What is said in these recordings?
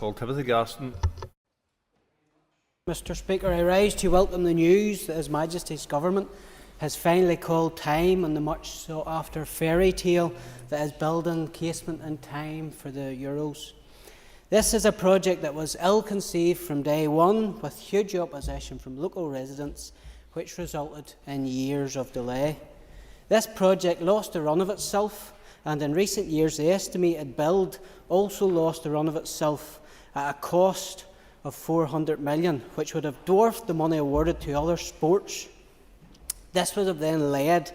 call Timothy Gaston. Mr Speaker, I rise to welcome the news that His Majesty's Government has finally called time on the much sought after fairy tale that is building Casement in time for the Euros. This is a project that was ill-conceived from day one, with huge opposition from local residents, which resulted in years of delay. This project lost the run of itself, and in recent years the estimated build also lost the run of itself at a cost of $400 million, which would have dwarfed the money awarded to other sports. This would have then led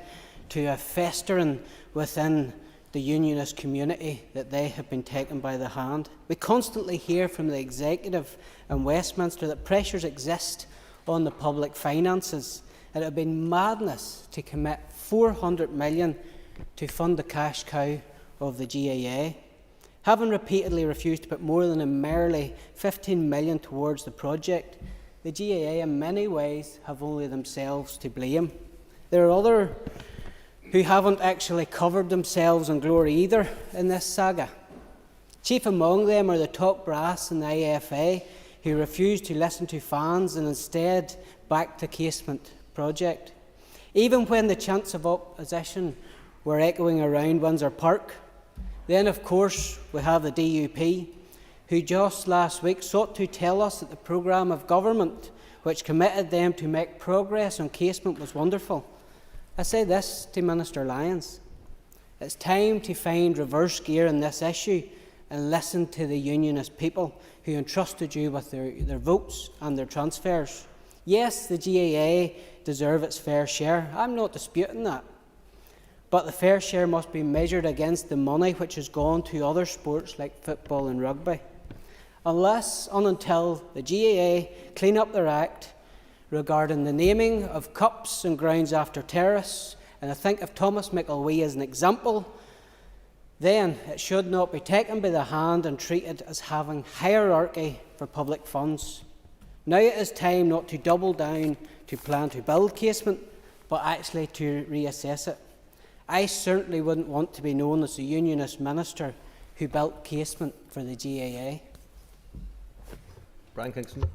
to a festering within the unionist community that they have been taken by the hand. We constantly hear from the executive in Westminster that pressures exist on the public finances, and it would have been madness to commit $400 million to fund the cash cow of the GAA. Having repeatedly refused to put more than a merely $15 million towards the project, the GAA in many ways have only themselves to blame. There are others who haven't actually covered themselves in glory either in this saga. Chief among them are the top brass in the IFA, who refused to listen to fans and instead backed the Casement project. Even when the chants of opposition were echoing around Windsor Park. Then, of course, we have the DUP, who just last week sought to tell us that the programme of government which committed them to make progress on Casement was wonderful. I say this to Minister Lyons: it's time to find reverse gear in this issue and listen to the unionist people who entrusted you with their votes and their transfers. Yes, the GAA deserve its fair share. I'm not disputing that. But the fair share must be measured against the money which has gone to other sports like football and rugby. Unless and until the GAA clean up their act regarding the naming of cups and grounds after terrorists, and I think of Thomas McElwee as an example, then it should not be taken by the hand and treated as having hierarchy for public funds. Now it is time not to double down to plan to build Casement, but actually to reassess it. I certainly wouldn't want to be known as the unionist minister who built Casement for the GAA. Brian Kingston.